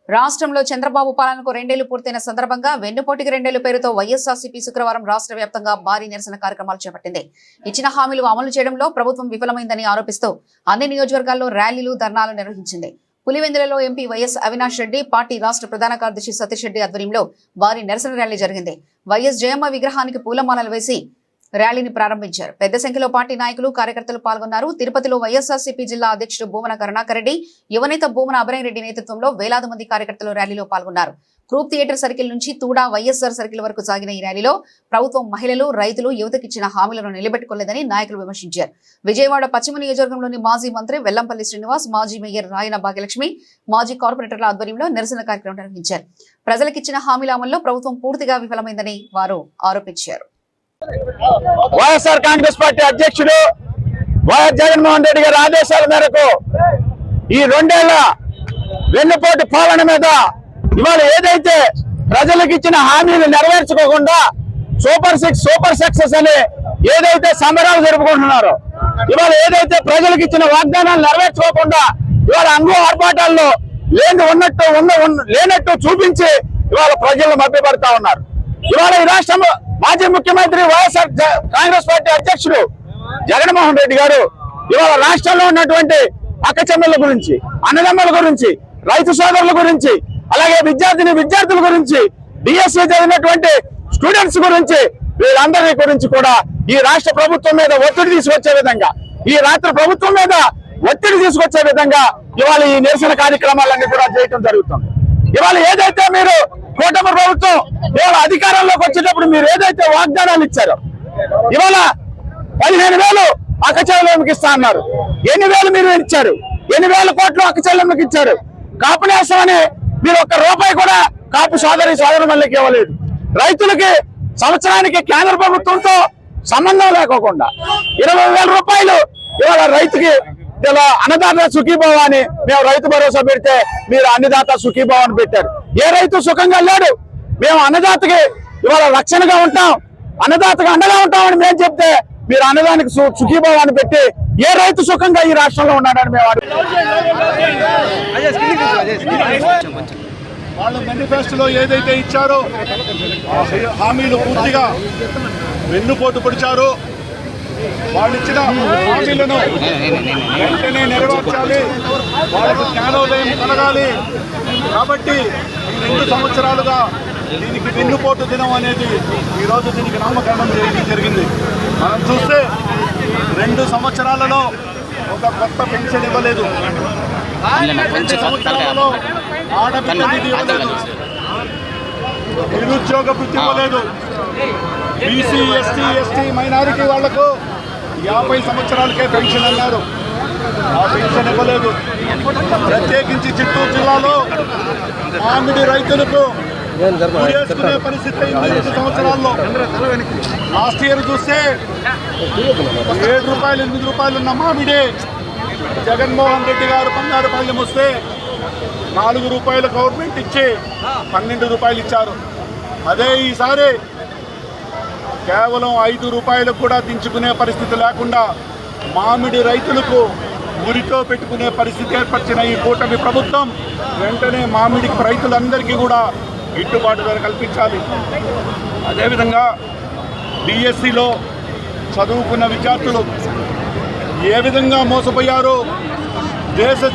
రాష్ట్రంలో చంద్రబాబు పాలనకు 2 ఏళ్లు పూర్తయిన సందర్భంగా వెన్నుపోటుకి 2 ఏళ్ల పేరుతో వైఎస్ఆర్సీపీ శుక్రవారం రాష్ట్ర వ్యాప్తంగా భారీ నిరసన కార్యక్రమాలు చేపట్టింది. ఇచ్చిన హామీలు అమలు చేయడంలో ప్రభుత్వం విఫలమైందని ఆరోపిస్తూ అన్ని నియోజకవర్గాల్లో ర్యాలీలు, ధర్నాలు నిర్వహించింది. పులివెందులలో MP YS Avinash Reddy party రాష్ట్ర ప్రధాన కార్యదర్శి సతీష్ రెడ్డి ఆధ్వర్యంలో భారీ నిరసన ర్యాలీ జరిగింది. వైఎస్ జయమ్మ విగ్రహానికి పూలమాలలు వేసి ర్యాలీని ప్రారంభించారు. పెద్ద సంఖ్యలో పార్టీ నాయకులు, కార్యకర్తలు పాల్గొన్నారు. తిరుపతిలో వైఎస్ఆర్సీపీ జిల్లా అధ్యక్షుడు భూమన కరుణాకర్ రెడ్డి, యువనేత భూమన అభయ్ రెడ్డి నేతృత్వంలో వేలాది మంది కార్యకర్తలు ర్యాలీలో పాల్గొన్నారు. గ్రూప్ థియేటర్ సర్కిల్ నుంచి తూడా వైఎస్ఆర్ సర్కిల్ వరకు సాగిన ఈ ర్యాలీలో ప్రభుత్వం మహిళలు, రైతులు, యువతకిచ్చిన హామీలను నిలబెట్టుకోలేదని నాయకులు విమర్శించారు. విజయవాడ పశ్చిమ నియోజకవర్గంలోని మాజీ మంత్రి వెల్లంపల్లి శ్రీనివాస్, మాజీ మేయర్ రాయన భాగ్యలక్ష్మి, మాజీ కార్పొరేటర్ల ఆధ్వర్యంలో నిరసన కార్యక్రమం నిర్వహించారు. ప్రజలకిచ్చిన హామీల అమల్లో ప్రభుత్వం పూర్తిగా విఫలమైందని వారు ఆరోపించారు. వైఎస్ఆర్ కాంగ్రెస్ పార్టీ అధ్యక్షుడు వైఎస్ జగన్మోహన్ రెడ్డి గారి ఆదేశాల మేరకు ఈ 2 ఏళ్ల వెన్నుపోటు పాలన మీద ఇవాళ ఏదైతే ప్రజలకు ఇచ్చిన హామీలు నెరవేర్చుకోకుండా సూపర్ 6, సూపర్ సక్సెస్ అని ఏదైతే సంబరాలు జరుపుకుంటున్నారో, ఇవాళ ఏదైతే ప్రజలకు ఇచ్చిన వాగ్దానాలు నెరవేర్చుకోకుండా ఇవాళ అంగు ఆర్భాటాల్లో లేనట్టు చూపించి ఇవాళ ప్రజలను మభ్యపడతా ఉన్నారు. ఇవాళ ఈ రాష్ట్రంలో మాజీ ముఖ్యమంత్రి వైఎస్ఆర్ కాంగ్రెస్ పార్టీ అధ్యక్షుడు జగన్మోహన్ రెడ్డి గారు ఇవాళ రాష్ట్రంలో ఉన్నటువంటి అక్కచెల్లెల గురించి, అన్నదమ్ముల గురించి, రైతు సోదరుల గురించి, అలాగే విద్యార్థుల గురించి, డిఎస్సీ చదివినటువంటి స్టూడెంట్స్ గురించి, వీళ్ళందరి గురించి కూడా ఈ రాష్ట్ర ప్రభుత్వం మీద ఒత్తిడి తీసుకొచ్చే విధంగా, ఈ రాష్ట్ర ప్రభుత్వం మీద ఒత్తిడి తీసుకొచ్చే విధంగా ఇవాళ ఈ నిరసన కార్యక్రమాలన్నీ కూడా చేయడం జరుగుతుంది. ఇవాళ ఏదైతే మీరు కూటమి ప్రభుత్వం ఇవాళ అధికారంలోకి వచ్చేటప్పుడు మీరు ఏదైతే వాగ్దానాలు ఇచ్చారో, ఇవాళ 15,000 అక్కచెల్లెమ్మకి ఇస్తా అన్నారు. 8,000 మీరు ఇచ్చారు. 8,000 కోట్లు అక్కచెల్లెమ్మకి ఇచ్చారు. కాపు నేస్తామని మీరు ఒక్క రూపాయి కూడా కాపు సోదరులకి ఇవ్వలేదు. రైతులకి సంవత్సరానికి కేంద్ర ప్రభుత్వంతో సంబంధం లేకోకుండా 20,000 రూపాయలు ఇవాళ రైతుకి ఇలా అన్నదాత సుఖీభావ అని మేము రైతు భరోసా పెడితే మీరు అన్నదాత సుఖీభావ అని పెట్టారు. ఏ రైతు సుఖంగా లేడు. మేము అన్నదాతకి ఇవాళ రక్షణగా ఉంటాం, అన్నదాతగా అండగా ఉంటామని మేము చెప్తే మీరు అన్నదానికి సుఖీభావాన్ని పెట్టి ఏ రైతు సుఖంగా ఈ రాష్ట్రంలో ఉన్నాడని మేము వాళ్ళ మేనిఫెస్టోలో ఏదైతే ఇచ్చారో హామీలు పూర్తిగా వెన్నుపోటు పొడిచారు. వాళ్ళు ఇచ్చిన హామీలను వెంటనే నెరవేర్చాలి, వాళ్ళకు జ్ఞానోదయం కలగాలి. కాబట్టి 2 సంవత్సరాలుగా దీనికి వెన్నుపోటు దినం అనేది ఈరోజు దీనికి నామకరణం జరిగింది. మనం చూస్తే 2 సంవత్సరాలలో ఒక కొత్త పెన్షన్ ఇవ్వలేదు, 2 సంవత్సరాలలో ఆడపిల్ల నిధి ఇవ్వలేదు, నిరుద్యోగ వృత్తి ఇవ్వలేదు, బీసీ, ఎస్టీ మైనారిటీ వాళ్లకు 50 సంవత్సరాలకే పెన్షన్ అన్నారు, ఆ పెన్షన్ ఇవ్వలేదు. ప్రత్యేకించి చిత్తూరు జిల్లాలో మామిడి రైతులకు వేసుకునే పరిస్థితి 2 సంవత్సరాల్లో. లాస్ట్ ఇయర్ చూస్తే 7 రూపాయలు 8 రూపాయలు ఉన్న మామిడి జగన్మోహన్ రెడ్డి గారు బంగారుపల్లి వస్తే 4 రూపాయలు గవర్నమెంట్ ఇచ్చి 12 రూపాయలు ఇచ్చారు. అదే ఈసారి కేవలం 5 రూపాయలకు కూడా దించుకునే పరిస్థితి లేకుండా మామిడి రైతులకు ఉరితో పెట్టుకునే పరిస్థితి ఏర్పరిచిన ఈ కూటమి ప్రభుత్వం వెంటనే మామిడి రైతులందరికీ కూడా గిట్టుబాటు ధర కల్పించాలి. అదేవిధంగా డిఎస్సిలో చదువుకున్న విద్యార్థులు ఏ విధంగా మోసపోయారో దేశ